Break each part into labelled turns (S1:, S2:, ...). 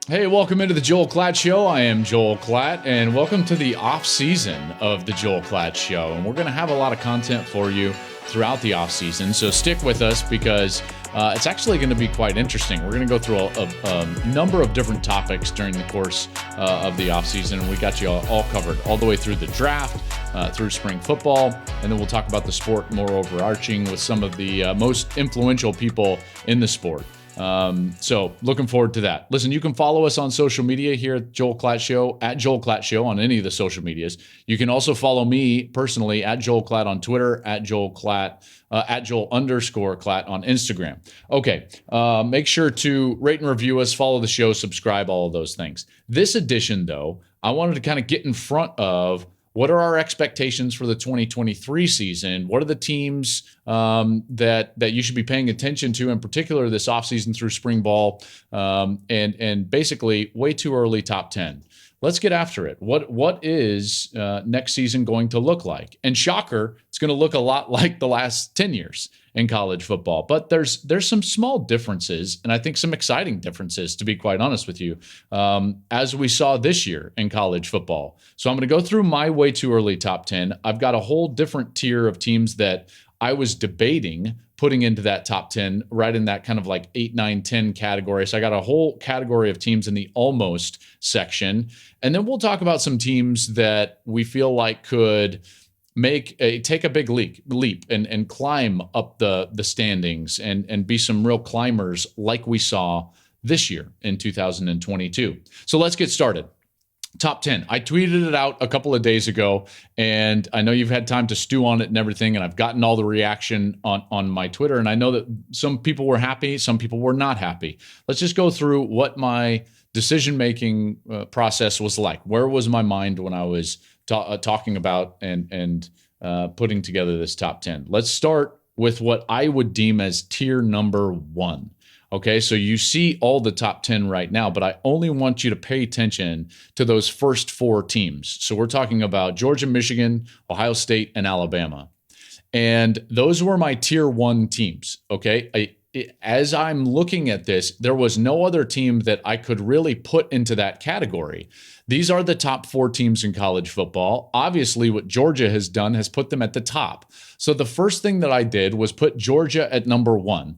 S1: Hey, welcome into the Joel Klatt Show. I am Joel Klatt, and welcome to the off season of the Joel Klatt Show. And we're going to have a lot of content for you throughout the off season, so stick with us because it's actually going to be quite interesting. We're going to go through a number of different topics during the course of the off season, and we got you all covered all the way through the draft, through spring football, and then we'll talk about the sport more overarching with some of the most influential people in the sport. So looking forward to that. Listen, you can follow us on social media here at Joel Klatt Show, at Joel Klatt Show on any of the social medias. You can also follow me personally at Joel Klatt on Twitter, at Joel Klatt, at Joel_Klatt on Instagram. Okay. Make sure to rate and review us, follow the show, subscribe, all of those things. This edition though, I wanted to kind of get in front of what are our expectations for the 2023 season? What are the teams that you should be paying attention to, in particular this offseason through spring ball, and basically way too early top 10? Let's get after it. What is next season going to look like? And shocker, it's going to look a lot like the last 10 years in college football. But there's some small differences, and I think some exciting differences, to be quite honest with you, as we saw this year in college football. So I'm going to go through my way too early top 10. I've got a whole different tier of teams that I was debating putting into that top 10, right in that kind of like 8, 9, 10 category. So I got a whole category of teams in the almost section. And then we'll talk about some teams that we feel like could take a big leap and climb up the standings and be some real climbers like we saw this year in 2022. So let's get started. Top 10. I tweeted it out a couple of days ago, and I know you've had time to stew on it and everything, and I've gotten all the reaction on my Twitter, and I know that some people were happy, some people were not happy. Let's just go through what my decision-making process was like. Where was my mind when I was talking about and putting together this top 10? Let's start with what I would deem as tier number 1. Okay, so you see all the top 10 right now, but I only want you to pay attention to those first 4 teams. So we're talking about Georgia, Michigan, Ohio State, and Alabama. And those were my tier 1 teams, okay? As I'm looking at this, there was no other team that I could really put into that category. These are the top 4 teams in college football. Obviously, what Georgia has done has put them at the top. So the first thing that I did was put Georgia at number 1.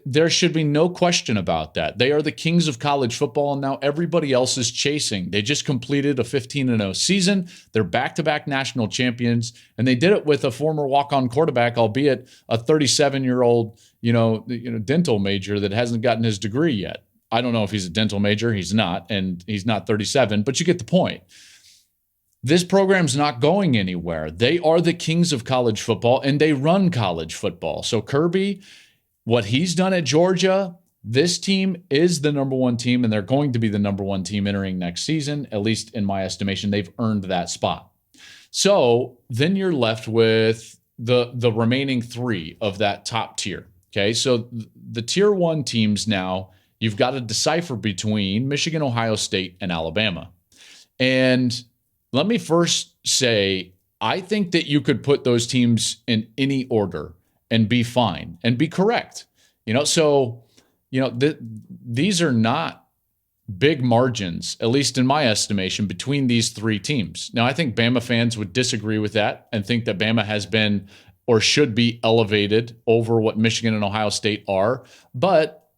S1: There should be no question about that. They are the kings of college football, and now everybody else is chasing. They just completed a 15-0 season. They're back-to-back national champions, and they did it with a former walk-on quarterback, albeit a 37-year-old, dental major that hasn't gotten his degree yet. I don't know if he's a dental major. He's not, and he's not 37, but you get the point. This program's not going anywhere. They are the kings of college football, and they run college football. So Kirby, what he's done at Georgia, this team is the number 1 team, and they're going to be the number 1 team entering next season. At least in my estimation, they've earned that spot. So then you're left with the remaining 3 of that top tier. Okay, so the tier 1 teams now, you've got to decipher between Michigan, Ohio State, and Alabama. And let me first say, I think that you could put those teams in any order and be fine and be correct. These are not big margins, at least in my estimation, between these 3 teams. Now, I think Bama fans would disagree with that and think that Bama has been or should be elevated over what Michigan and Ohio State are. But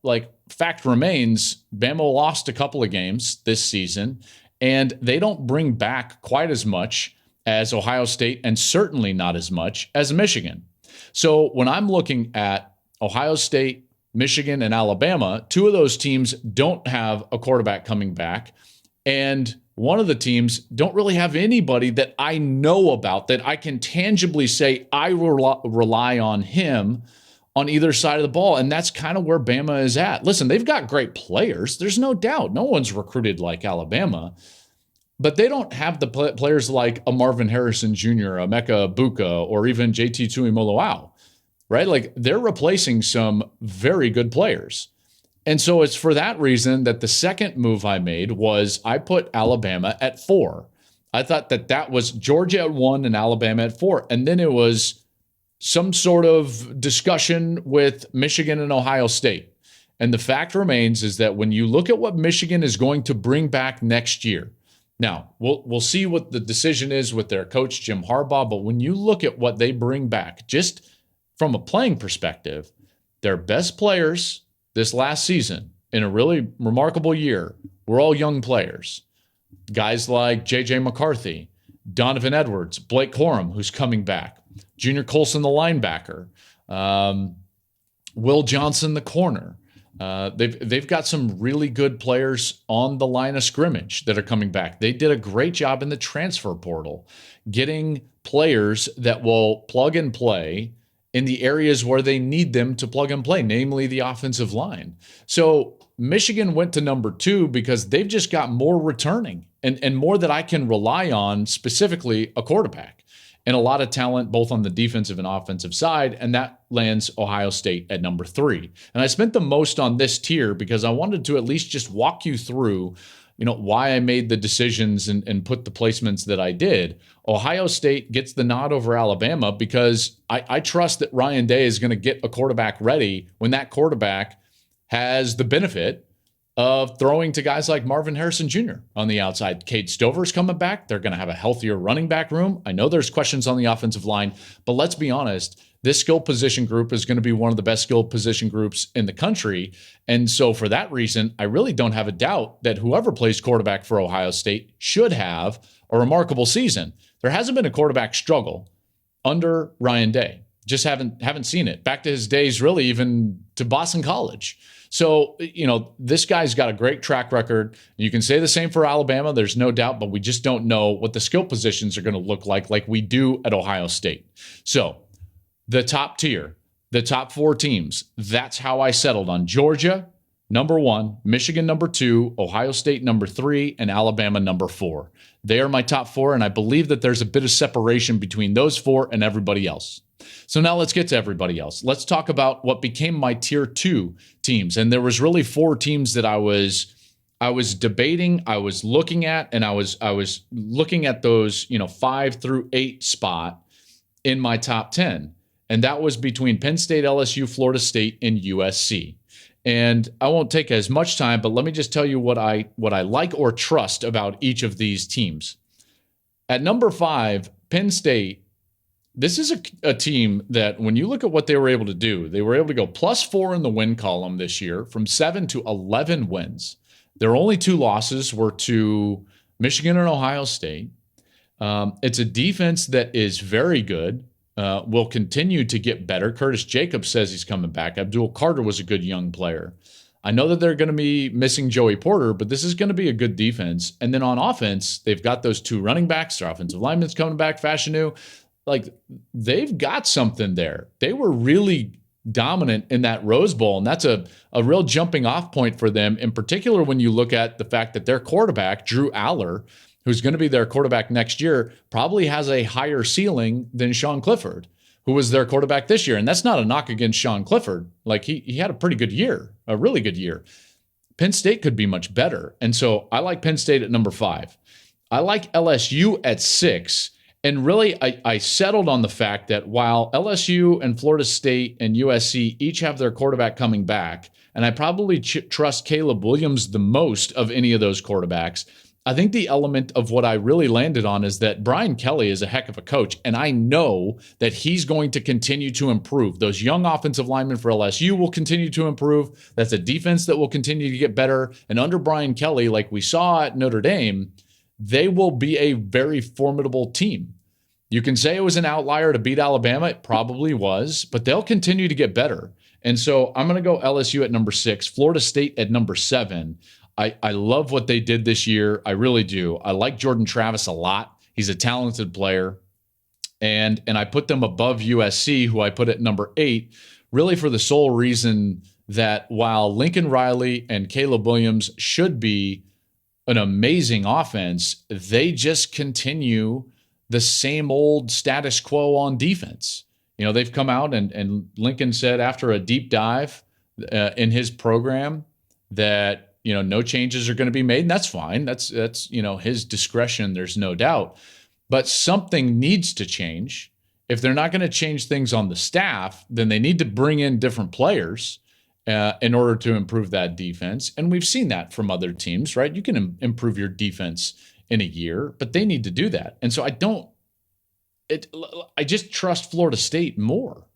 S1: fact remains, Bama lost a couple of games this season, and they don't bring back quite as much as Ohio State, and certainly not as much as Michigan. So when I'm looking at Ohio State, Michigan, and Alabama, 2 of those teams don't have a quarterback coming back. And one of the teams don't really have anybody that I know about that I can tangibly say I rely on him on either side of the ball. And that's kind of where Bama is at. Listen, they've got great players. There's no doubt. No one's recruited like Alabama. But they don't have the players like a Marvin Harrison Jr., a Emeka Egbuka, or even JT Tuimoloau, right? They're replacing some very good players. And so it's for that reason that the second move I made was I put Alabama at 4. I thought that was Georgia at 1 and Alabama at 4. And then it was some sort of discussion with Michigan and Ohio State. And the fact remains is that when you look at what Michigan is going to bring back next year, now we'll see what the decision is with their coach, Jim Harbaugh, but when you look at what they bring back, just from a playing perspective, their best players this last season in a really remarkable year were all young players. Guys like J.J. McCarthy, Donovan Edwards, Blake Corum, who's coming back, Junior Colson, the linebacker, Will Johnson, the corner. They've got some really good players on the line of scrimmage that are coming back. They did a great job in the transfer portal, getting players that will plug and play in the areas where they need them to plug and play, namely the offensive line. So Michigan went to number 2 because they've just got more returning and more that I can rely on, specifically a quarterback, and a lot of talent both on the defensive and offensive side, and that lands Ohio State at number 3. And I spent the most on this tier because I wanted to at least just walk you through, why I made the decisions and put the placements that I did. Ohio State gets the nod over Alabama because I trust that Ryan Day is going to get a quarterback ready when that quarterback has the benefit of throwing to guys like Marvin Harrison Jr. on the outside. Cade Stover's coming back. They're going to have a healthier running back room. I know there's questions on the offensive line, but let's be honest, this skill position group is going to be one of the best skill position groups in the country. And so for that reason, I really don't have a doubt that whoever plays quarterback for Ohio State should have a remarkable season. There hasn't been a quarterback struggle under Ryan Day. Just haven't seen it. Back to his days, really, even to Boston College. So, this guy's got a great track record. You can say the same for Alabama, there's no doubt, but we just don't know what the skill positions are going to look like we do at Ohio State. So, the top tier, the top 4 teams, that's how I settled on Georgia, number 1, Michigan, number 2, Ohio State, number 3, and Alabama, number 4. They are my top 4, and I believe that there's a bit of separation between those 4 and everybody else. So now let's get to everybody else. Let's talk about what became my tier 2 teams. And there was really 4 teams that I was debating, I was looking at, and I was looking at those, 5 through 8 spot in my top 10. And that was between Penn State, LSU, Florida State, and USC. And I won't take as much time, but let me just tell you what I like or trust about each of these teams. At number 5, Penn State. This is a team that when you look at what they were able to do, they were able to go +4 in the win column this year from 7 to 11 wins. Their only 2 losses were to Michigan and Ohio State. It's a defense that is very good, will continue to get better. Curtis Jacobs says he's coming back. Abdul Carter was a good young player. I know that they're going to be missing Joey Porter, but this is going to be a good defense. And then on offense, they've got those 2 running backs. Their offensive lineman's coming back, Fashanu. They've got something there. They were really dominant in that Rose Bowl, and that's a real jumping off point for them, in particular when you look at the fact that their quarterback, Drew Aller, who's going to be their quarterback next year, probably has a higher ceiling than Sean Clifford, who was their quarterback this year. And that's not a knock against Sean Clifford. He had a pretty good year, a really good year. Penn State could be much better. And so I like Penn State at number 5. I like LSU at 6. And really, I settled on the fact that while LSU and Florida State and USC each have their quarterback coming back, and I probably trust Caleb Williams the most of any of those quarterbacks, I think the element of what I really landed on is that Brian Kelly is a heck of a coach, and I know that he's going to continue to improve. Those young offensive linemen for LSU will continue to improve. That's a defense that will continue to get better. And under Brian Kelly, like we saw at Notre Dame, they will be a very formidable team. You can say it was an outlier to beat Alabama. It probably was, but they'll continue to get better. And so I'm going to go LSU at number 6, Florida State at number 7. I love what they did this year. I really do. I like Jordan Travis a lot. He's a talented player. And I put them above USC, who I put at number 8, really for the sole reason that while Lincoln Riley and Caleb Williams should be an amazing offense, they just continue the same old status quo on defense. They've come out and Lincoln said after a deep dive in his program that, no changes are going to be made, and that's fine. That's his discretion. There's no doubt. But something needs to change. If they're not going to change things on the staff, then they need to bring in different players. in order to improve that defense. And we've seen that from other teams, right? You can improve your defense in a year, but they need to do that. And so I just trust Florida State more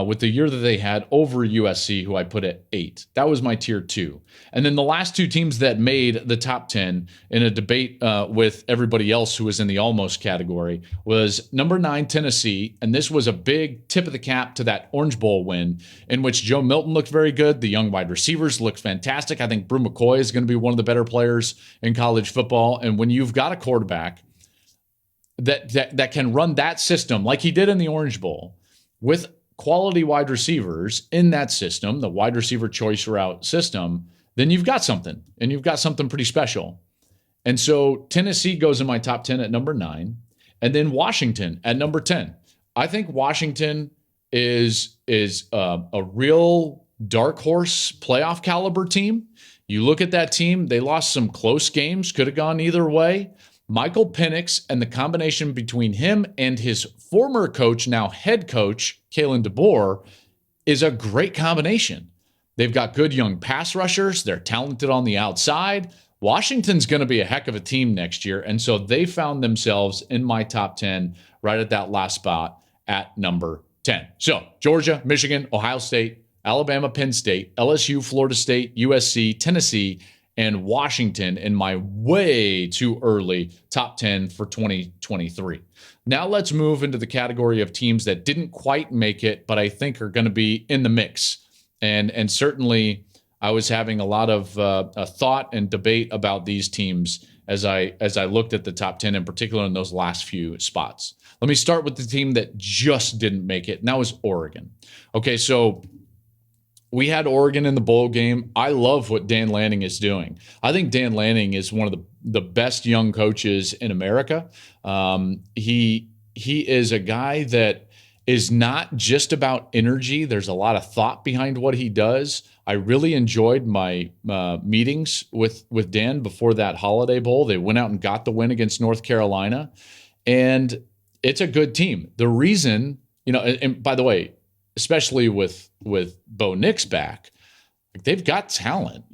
S1: with the year that they had over USC, who I put at 8. That was my tier 2. And then the last 2 teams that made the top 10 in a debate with everybody else who was in the almost category was number 9, Tennessee. And this was a big tip of the cap to that Orange Bowl win in which Joe Milton looked very good. The young wide receivers looked fantastic. I think Brew McCoy is going to be one of the better players in college football. And when you've got a quarterback that can run that system like he did in the Orange Bowl with quality wide receivers in that system, the wide receiver choice route system, then you've got something, and you've got something pretty special. And so Tennessee goes in my top 10 at number 9, and then Washington at number 10. I think Washington is a real dark horse playoff caliber team. You look at that team, they lost some close games, could have gone either way. Michael Penix and the combination between him and his former coach, now head coach, Kalen DeBoer, is a great combination. They've got good young pass rushers. They're talented on the outside. Washington's going to be a heck of a team next year. And so they found themselves in my top 10 right at that last spot at number 10. So Georgia, Michigan, Ohio State, Alabama, Penn State, LSU, Florida State, USC, Tennessee, and Washington in my way too early top 10 for 2023. Now let's move into the category of teams that didn't quite make it, but I think are going to be in the mix. And certainly I was having a lot of thought and debate about these teams as I looked at the top 10, in particular in those last few spots. Let me start with the team that just didn't make it, and that was Oregon. Okay, so we had Oregon in the bowl game. I love what Dan Lanning is doing. I think Dan Lanning is one of the best young coaches in America. He is a guy that is not just about energy. There's a lot of thought behind what he does. I really enjoyed my meetings with Dan before that Holiday Bowl. They went out and got the win against North Carolina, and it's a good team. The reason, and by the way, especially with Bo Nix back, they've got talent.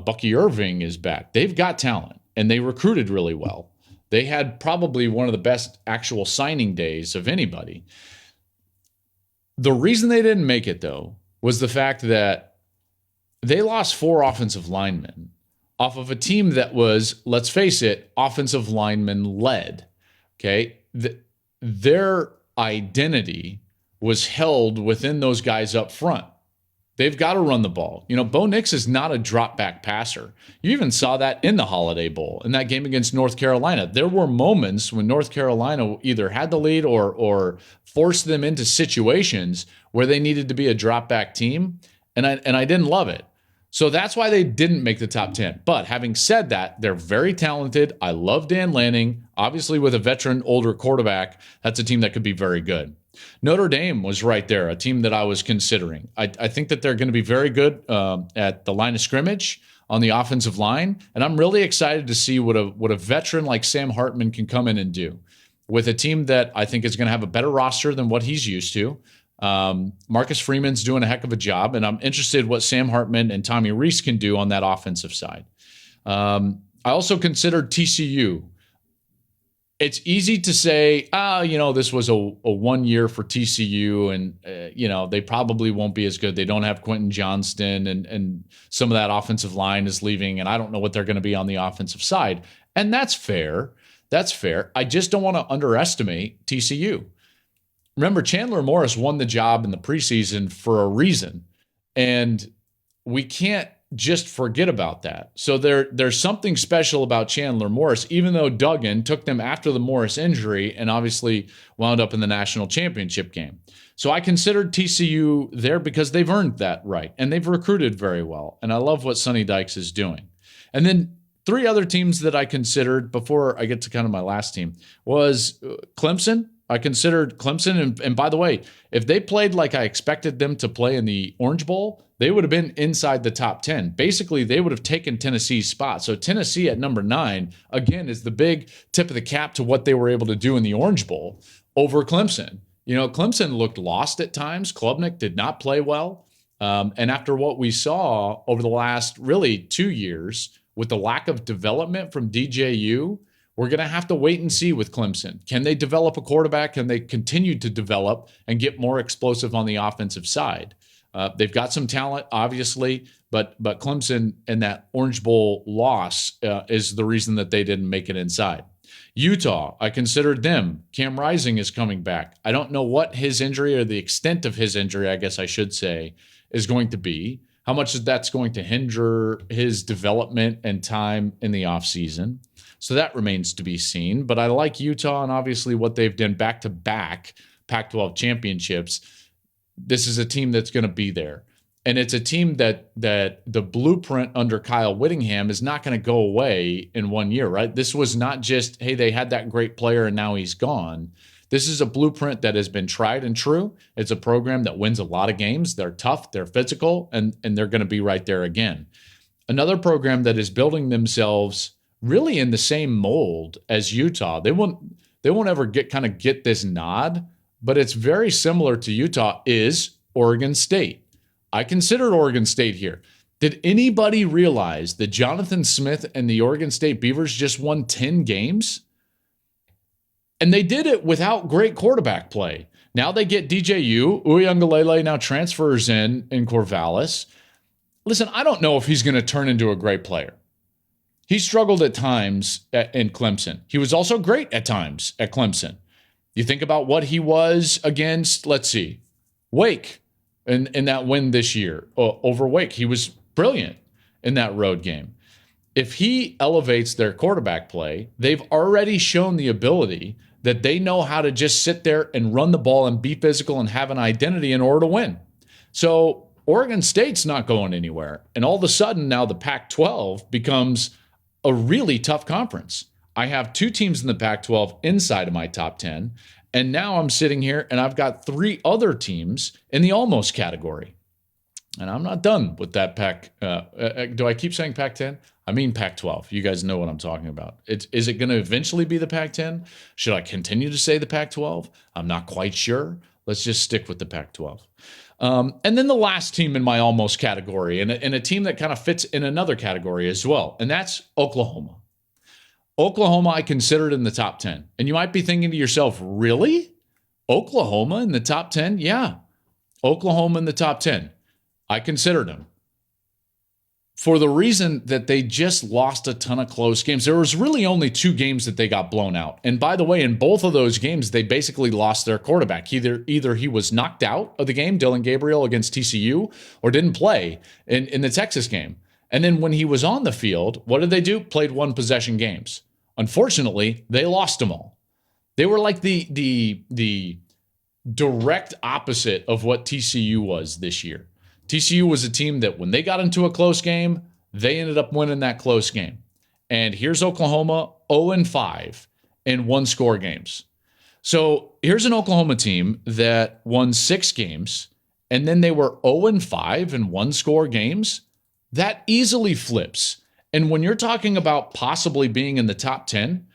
S1: Bucky Irving is back. They've got talent, and they recruited really well. They had probably one of the best actual signing days of anybody. The reason they didn't make it, though, was the fact that they lost 4 offensive linemen off of a team that was, let's face it, offensive lineman led. Okay, their identity was held within those guys up front. They've got to run the ball. Bo Nix is not a drop back passer. You even saw that in the Holiday Bowl, in that game against North Carolina. There were moments when North Carolina either had the lead or forced them into situations where they needed to be a drop back team, and I didn't love it. So that's why they didn't make the top 10. But having said that, they're very talented. I love Dan Lanning. Obviously, with a veteran, older quarterback, that's a team that could be very good. Notre Dame was right there, a team that I was considering. I think that they're going to be very good at the line of scrimmage on the offensive line, and I'm really excited to see what a veteran like Sam Hartman can come in and do with a team that I think is going to have a better roster than what he's used to. Marcus Freeman's doing a heck of a job, and I'm interested what Sam Hartman and Tommy Rees can do on that offensive side. I also considered TCU. It's easy to say, this was a 1 year for TCU, and they probably won't be as good. They don't have Quentin Johnston, and some of that offensive line is leaving, and I don't know what they're going to be on the offensive side. And that's fair. That's fair. I just don't want to underestimate TCU. Remember, Chandler Morris won the job in the preseason for a reason, and we can't just forget about that. So there's something special about Chandler Morris, even though Duggan took them after the Morris injury and obviously wound up in the national championship game. So I considered TCU there because they've earned that right, and they've recruited very well, and I love what Sonny Dykes is doing. And then 3 other teams that I considered before I get to kind of my last team was Clemson. I considered Clemson, and by the way, if they played like I expected them to play in the Orange Bowl, they would have been inside the top 10. Basically, they would have taken Tennessee's spot. So Tennessee at number 9, again, is the big tip of the cap to what they were able to do in the Orange Bowl over Clemson. Clemson looked lost at times. Klubnik did not play well. And after what we saw over the last really 2 years with the lack of development from DJU, we're going to have to wait and see with Clemson. Can they develop a quarterback? Can they continue to develop and get more explosive on the offensive side? They've got some talent, obviously, but Clemson and that Orange Bowl loss is the reason that they didn't make it inside. Utah, I considered them. Cam Rising is coming back. I don't know what his injury or the extent of his injury, I guess I should say, is going to be. How much that's going to hinder his development and time in the offseason. So that remains to be seen. But I like Utah and obviously what they've done back-to-back Pac-12 championships. This is a team that's going to be there. And it's a team that the blueprint under Kyle Whittingham is not going to go away in 1 year, right? This was not just, hey, they had that great player and now he's gone. This is a blueprint that has been tried and true. It's a program that wins a lot of games. They're tough, they're physical, and they're going to be right there again. Another program that is building themselves really in the same mold as Utah. They won't ever get this nod, but it's very similar to Utah is Oregon State. I considered Oregon State here. Did anybody realize that Jonathan Smith and the Oregon State Beavers just won 10 games? And they did it without great quarterback play. Now they get DJU. Uiagalelei now transfers in Corvallis. Listen, I don't know if he's going to turn into a great player. He struggled at times in Clemson. He was also great at times at Clemson. You think about what he was against, let's see, Wake in that win this year over Wake. He was brilliant in that road game. If he elevates their quarterback play, they've already shown the ability that they know how to just sit there and run the ball and be physical and have an identity in order to win. So Oregon State's not going anywhere. And all of a sudden now the Pac-12 becomes a really tough conference. I have 2 teams in the Pac-12 inside of my top 10. And now I'm sitting here and I've got 3 other teams in the almost category. And I'm not done with that Pac. Do I keep saying Pac-10? I mean Pac-12. You guys know what I'm talking about. Is it going to eventually be the Pac-10? Should I continue to say the Pac-12? I'm not quite sure. Let's just stick with the Pac-12. And then the last team in my almost category, and a team that kind of fits in another category as well, and that's Oklahoma. Oklahoma, I considered in the top 10. And you might be thinking to yourself, really? Oklahoma in the top 10? Yeah. Oklahoma in the top 10. I considered them. For the reason that they just lost a ton of close games. There was really only 2 games that they got blown out. And by the way, in both of those games, they basically lost their quarterback. Either he was knocked out of the game, Dylan Gabriel against TCU, or didn't play in the Texas game. And then when he was on the field, what did they do? Played 1 possession games. Unfortunately, they lost them all. They were like the direct opposite of what TCU was this year. TCU was a team that when they got into a close game, they ended up winning that close game. And here's Oklahoma 0-5 in 1-score games. So here's an Oklahoma team that won 6 games, and then they were 0-5 in 1-score games. That easily flips. And when you're talking about possibly being in the top 10,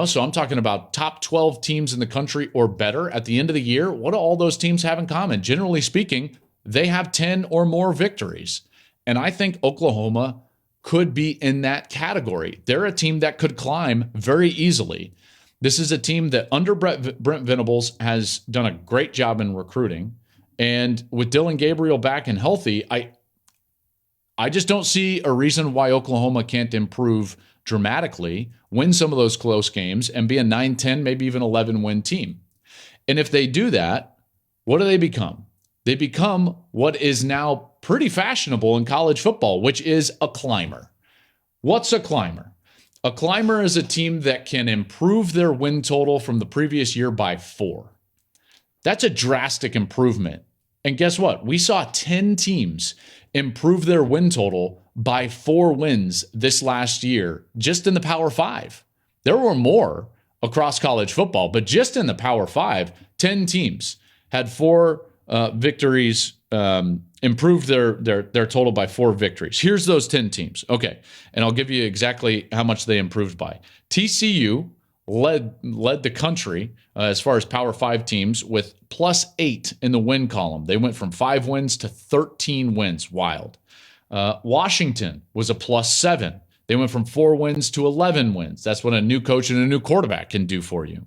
S1: so I'm talking about top 12 teams in the country or better at the end of the year, what do all those teams have in common? Generally speaking, they have 10 or more victories. And I think Oklahoma could be in that category. They're a team that could climb very easily. This is a team that under Brent Venables has done a great job in recruiting. And with Dylan Gabriel back and healthy, I just don't see a reason why Oklahoma can't improve dramatically, win some of those close games, and be a 9-10, maybe even 11-win team. And if they do that, what do they become? They become what is now pretty fashionable in college football, which is a climber. What's a climber? A climber is a team that can improve their win total from the previous year by 4. That's a drastic improvement. And guess what? We saw 10 teams improve their win total by 4 wins this last year, just in the Power 5. There were more across college football, but just in the Power 5, 10 teams had 4 victories, improved their total by 4 victories. Here's those 10 teams. Okay, and I'll give you exactly how much they improved by. TCU led the country as far as Power 5 teams with +8 in the win column. They went from 5 wins to 13 wins. Wild. Washington was a +7. They went from 4 wins to 11 wins. That's what a new coach and a new quarterback can do for you.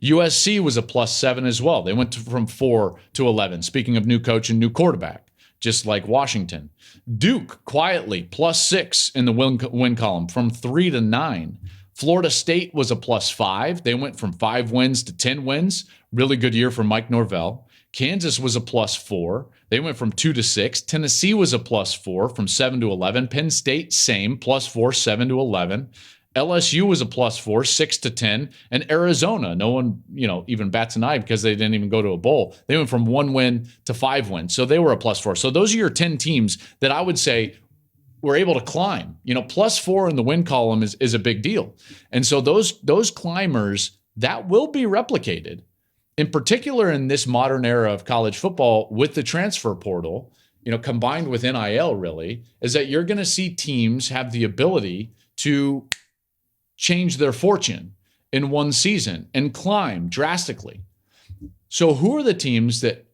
S1: USC was a +7 as well. They went from 4 to 11. Speaking of new coach and new quarterback, just like Washington. Duke, quietly, +6 in the win column from 3 to 9. Florida State was a +5. They went from 5 wins to 10 wins. Really good year for Mike Norvell. Kansas was a +4. They went from 2 to 6. Tennessee was a +4 from 7 to 11. Penn State, same, +4, 7 to 11. LSU was a +4, 6 to 10. And Arizona, no one, even bats an eye because they didn't even go to a bowl. They went from 1 win to 5 wins. So they were a +4. So those are your 10 teams that I would say were able to climb. +4 in the win column is a big deal. And so those climbers, that will be replicated. In particular, in this modern era of college football with the transfer portal, combined with NIL really, is that you're going to see teams have the ability to change their fortune in one season and climb drastically. So who are the teams that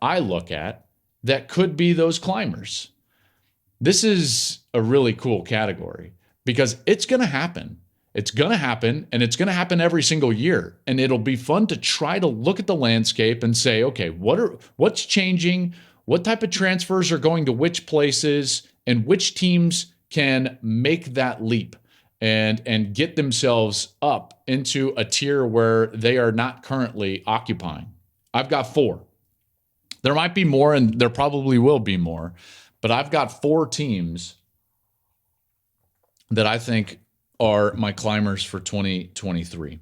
S1: I look at, that could be those climbers? This is a really cool category because it's going to happen. It's going to happen, and it's going to happen every single year. And it'll be fun to try to look at the landscape and say, okay, what's changing? What type of transfers are going to which places, and which teams can make that leap and get themselves up into a tier where they are not currently occupying? I've got 4. There might be more, and there probably will be more, but I've got 4 teams that I think are my climbers for 2023.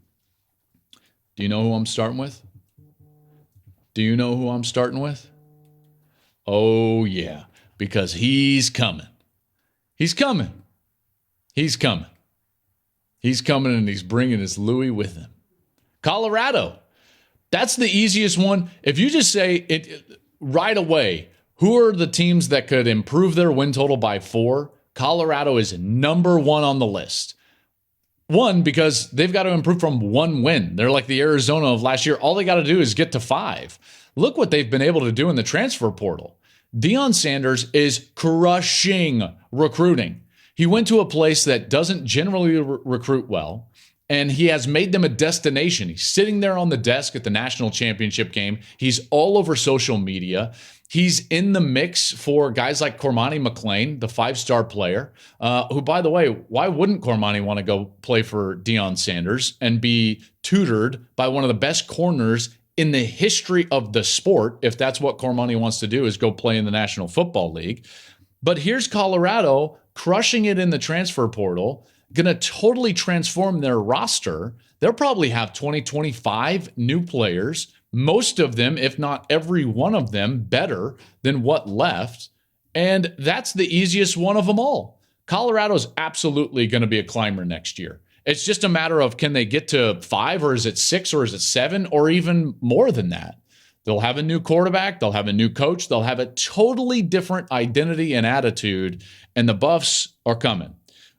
S1: Do you know who I'm starting with? Oh, yeah, because he's coming. He's coming, and he's bringing his Louis with him. Colorado. That's the easiest one. If you just say it right away, who are the teams that could improve their win total by 4? Colorado is number 1 on the list. 1, because they've got to improve from 1 win. They're like the Arizona of last year. All they got to do is get to 5. Look what they've been able to do in the transfer portal. Deion Sanders is crushing recruiting. He went to a place that doesn't generally recruit well, and he has made them a destination. He's sitting there on the desk at the national championship game. He's all over social media. He's in the mix for guys like Cormani McClain, the 5-star player, who, by the way, why wouldn't Cormani want to go play for Deion Sanders and be tutored by one of the best corners in the history of the sport, if that's what Cormani wants to do, is go play in the National Football League? But here's Colorado crushing it in the transfer portal, going to totally transform their roster. They'll probably have 20, 25 new players, most of them, if not every one of them, better than what left. And that's the easiest one of them all. Colorado's absolutely going to be a climber next year. It's just a matter of, can they get to 5, or is it 6, or is it 7, or even more than that? They'll have a new quarterback. They'll have a new coach. They'll have a totally different identity and attitude, and the Buffs are coming.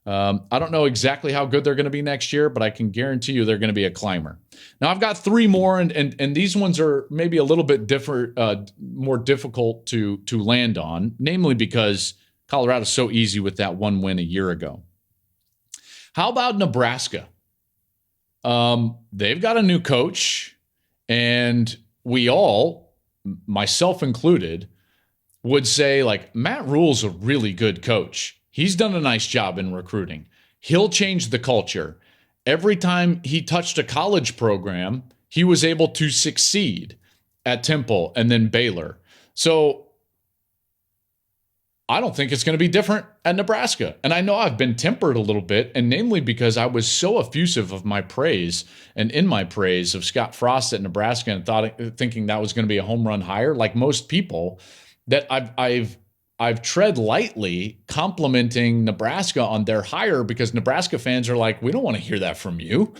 S1: I don't know exactly how good they're going to be next year, but I can guarantee you they're going to be a climber. Now, I've got 3 more, and these ones are maybe a little bit different, more difficult to land on, namely because Colorado's so easy with that 1 win a year ago. How about Nebraska? They've got a new coach, and we all, myself included, would say, like, Matt Rule's a really good coach. He's done a nice job in recruiting. He'll change the culture. Every time he touched a college program, he was able to succeed at Temple and then Baylor. So I don't think it's going to be different at Nebraska. And I know I've been tempered a little bit, and namely because I was so effusive of my praise and in my praise of Scott Frost at Nebraska, and thinking that was going to be a home run hire, like most people, that I've tread lightly complimenting Nebraska on their hire, because Nebraska fans are like, we don't want to hear that from you.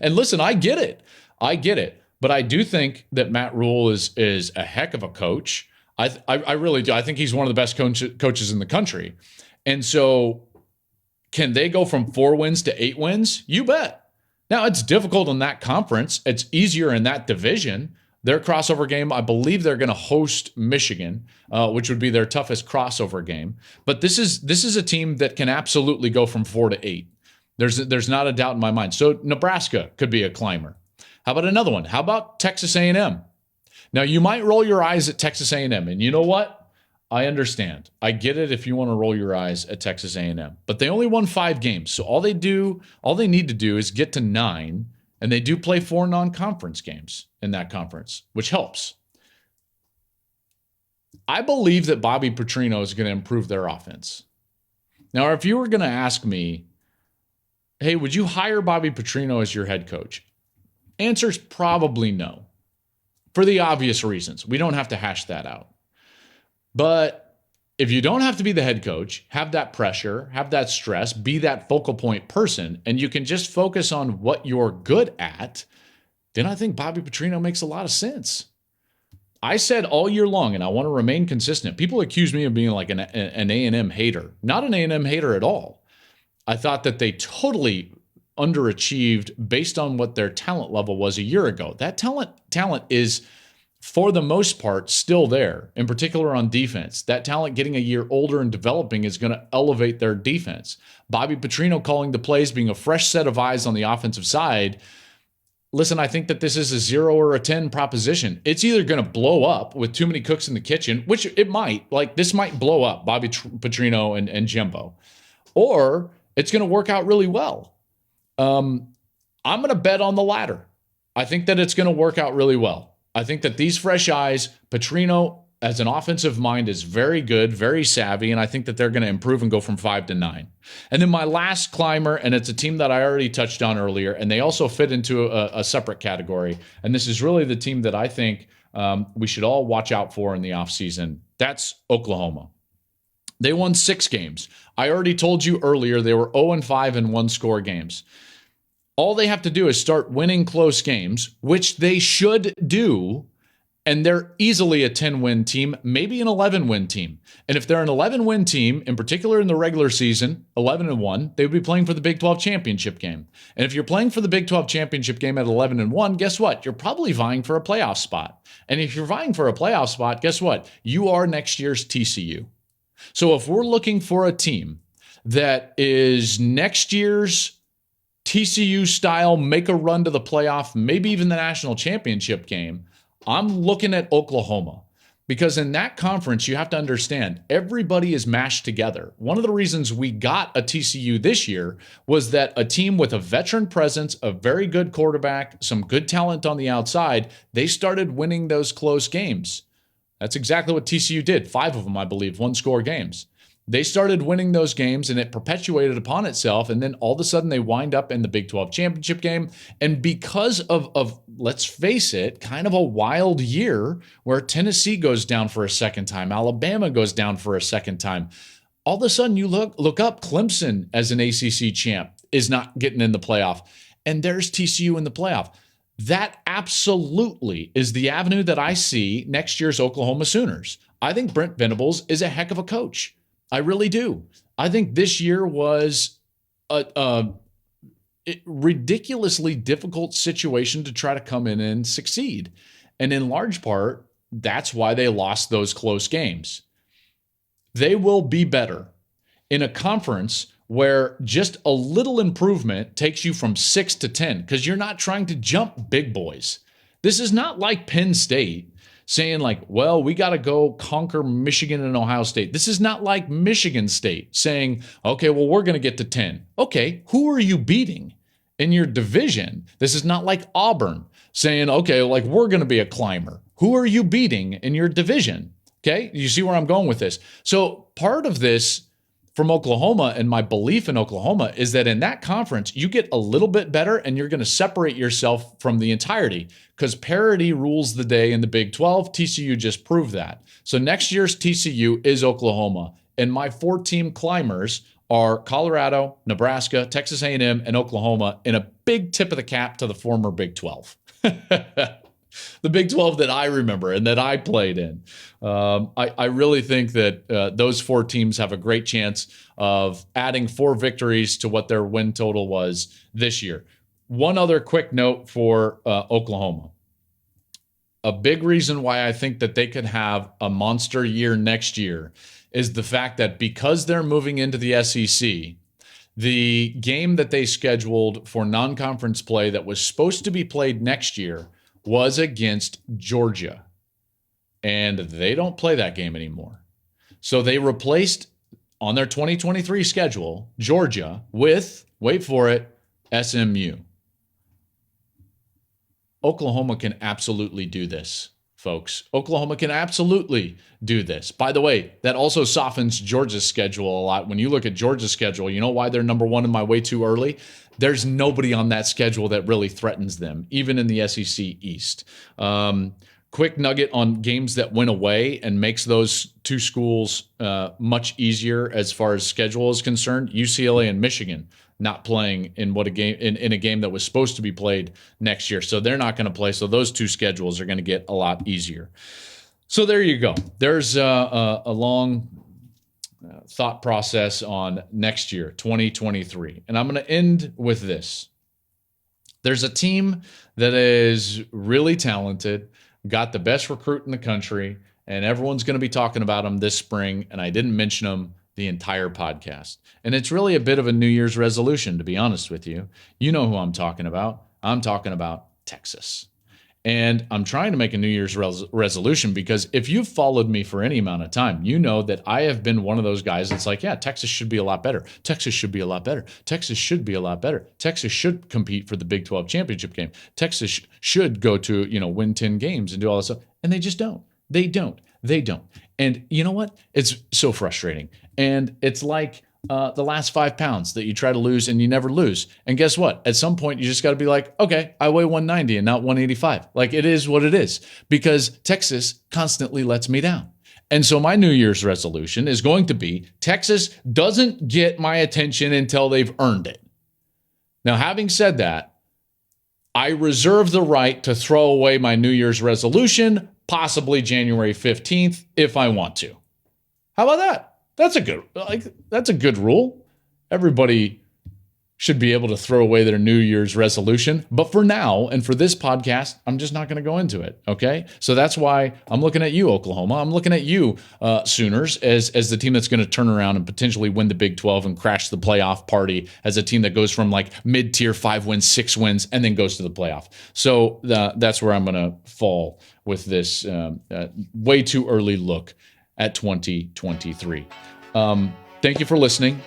S1: And listen, I get it. But I do think that Matt Rule is a heck of a coach. I really do. I think he's one of the best coaches in the country. And so Can they go from 4 wins to 8 wins? You bet. Now, it's difficult in that conference. It's easier in that division. Their crossover game, I believe they're going to host Michigan, which would be their toughest crossover game. But this is a team that can absolutely go from 4 to 8. There's not a doubt in my mind. So Nebraska could be a climber. How about another one? How about Texas A&M? Now, you might roll your eyes at Texas A&M, and you know what? I understand. I get it if you want to roll your eyes at Texas A&M. But they only won 5 games. So all they need to do is get to 9, and they do play 4 non-conference games in that conference, which helps. I believe that Bobby Petrino is going to improve their offense. Now, if you were going to ask me, hey, would you hire Bobby Petrino as your head coach? Answer's probably no. For the obvious reasons. We don't have to hash that out. But if you don't have to be the head coach, have that pressure, have that stress, be that focal point person, and you can just focus on what you're good at, then I think Bobby Petrino makes a lot of sense. I said all year long, and I want to remain consistent. People accuse me of being like an A&M hater. Not an A&M hater at all. I thought that they totally underachieved based on what their talent level was a year ago. That talent is, for the most part, still there, in particular on defense. That talent getting a year older and developing is going to elevate their defense. Bobby Petrino calling the plays, being a fresh set of eyes on the offensive side. Listen, I think that this is a 0 or a 10 proposition. It's either going to blow up with too many cooks in the kitchen, which it might. Like, this might blow up, Bobby Petrino and Jimbo. Or it's going to work out really well. I'm going to bet on the latter. I think that it's going to work out really well. I think that these fresh eyes, Petrino as an offensive mind is very good, very savvy, and I think that they're going to improve and go from 5 to 9. And then my last climber, and it's a team that I already touched on earlier, and they also fit into a separate category, and this is really the team that I think we should all watch out for in the offseason. That's Oklahoma. They won 6 games. I already told you earlier they were 0-5 in one-score games. All they have to do is start winning close games, which they should do, and they're easily a 10-win team, maybe an 11-win team. And if they're an 11-win team, in particular in the regular season, 11-1, they would be playing for the Big 12 championship game. And if you're playing for the Big 12 championship game at 11-1, guess what? You're probably vying for a playoff spot. And if you're vying for a playoff spot, guess what? You are next year's TCU. So if we're looking for a team that is next year's TCU style, make a run to the playoff, maybe even the national championship game, I'm looking at Oklahoma. Because in that conference, you have to understand, everybody is mashed together. One of the reasons we got a TCU this year was that a team with a veteran presence, a very good quarterback, some good talent on the outside, they started winning those close games. That's exactly what TCU did. 5 of them, I believe, one-score games. They started winning those games, and it perpetuated upon itself, and then all of a sudden they wind up in the Big 12 championship game. And because of let's face it, kind of a wild year where Tennessee goes down for a second time, Alabama goes down for a second time, all of a sudden you look up, Clemson as an ACC champ is not getting in the playoff, and there's TCU in the playoff. That absolutely is the avenue that I see next year's Oklahoma Sooners. I think Brent Venables is a heck of a coach. I really do. I think this year was a ridiculously difficult situation to try to come in and succeed. And in large part, that's why they lost those close games. They will be better in a conference where just a little improvement takes you from 6 to 10 because you're not trying to jump big boys. This is not like Penn State saying like, well, we got to go conquer Michigan and Ohio State. This is not like Michigan State saying, okay, well, we're going to get to 10. Okay, who are you beating in your division? This is not like Auburn saying, okay, like we're going to be a climber. Who are you beating in your division? Okay, you see where I'm going with this? So part of this from Oklahoma and my belief in Oklahoma is that in that conference, you get a little bit better and you're going to separate yourself from the entirety because parity rules the day in the Big 12. TCU just proved that. So next year's TCU is Oklahoma. And my 4-team climbers are Colorado, Nebraska, Texas A&M, and Oklahoma in a big tip of the cap to the former Big 12. The Big 12 that I remember and that I played in. I really think that those 4 teams have a great chance of adding 4 victories to what their win total was this year. One other quick note for Oklahoma. A big reason why I think that they could have a monster year next year is the fact that because they're moving into the SEC, the game that they scheduled for non-conference play that was supposed to be played next year was against Georgia. And they don't play that game anymore. So they replaced, on their 2023 schedule, Georgia with, wait for it, SMU. Oklahoma can absolutely do this, folks. Oklahoma can absolutely do this. By the way, that also softens Georgia's schedule a lot. When you look at Georgia's schedule, you know why they're number 1 in my way too early? There's nobody on that schedule that really threatens them, even in the SEC East. Quick nugget on games that went away and makes those 2 schools much easier as far as schedule is concerned. UCLA and Michigan not playing in a game that was supposed to be played next year. So they're not going to play. So those 2 schedules are going to get a lot easier. So there you go. There's a long thought process on next year, 2023. And I'm going to end with this. There's a team that is really talented, got the best recruit in the country, and everyone's going to be talking about them this spring. And I didn't mention them the entire podcast. And it's really a bit of a New Year's resolution, to be honest with you. You know who I'm talking about. I'm talking about Texas. And I'm trying to make a New Year's resolution because if you've followed me for any amount of time, you know that I have been one of those guys that's like, yeah, Texas should be a lot better. Texas should be a lot better. Texas should be a lot better. Texas should compete for the Big 12 championship game. Texas should go to, win 10 games and do all this stuff. And they just don't. They don't. And you know what? It's so frustrating. And it's like the last 5 pounds that you try to lose and you never lose. And guess what? At some point, you just got to be like, okay, I weigh 190 and not 185. Like, it is what it is, because Texas constantly lets me down. And so my New Year's resolution is going to be Texas doesn't get my attention until they've earned it. Now, having said that, I reserve the right to throw away my New Year's resolution, possibly January 15th, if I want to. How about that? That's a good rule. Everybody should be able to throw away their New Year's resolution. But for now, and for this podcast, I'm just not going to go into it, okay? So that's why I'm looking at you, Oklahoma. I'm looking at you, Sooners, as the team that's going to turn around and potentially win the Big 12 and crash the playoff party, as a team that goes from like mid-tier 5 wins, 6 wins, and then goes to the playoff. So that's where I'm going to fall with this way too early look at 2023. Thank you for listening.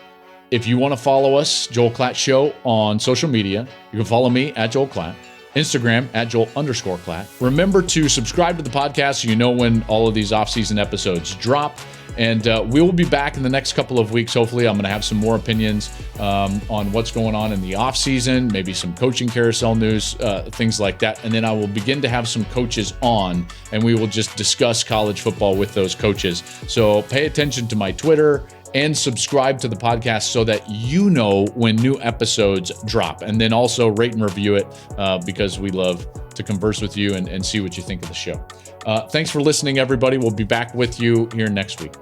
S1: If you want to follow us, Joel Klatt Show, on social media, you can follow me at Joel Klatt, Instagram at Joel_Klatt. Remember to subscribe to the podcast so you know when all of these off-season episodes drop. And we will be back in the next couple of weeks. Hopefully, I'm going to have some more opinions on what's going on in the offseason, maybe some coaching carousel news, things like that. And then I will begin to have some coaches on, and we will just discuss college football with those coaches. So pay attention to my Twitter and subscribe to the podcast so that you know when new episodes drop. And then also rate and review it because we love to converse with you and see what you think of the show. Thanks for listening, everybody. We'll be back with you here next week.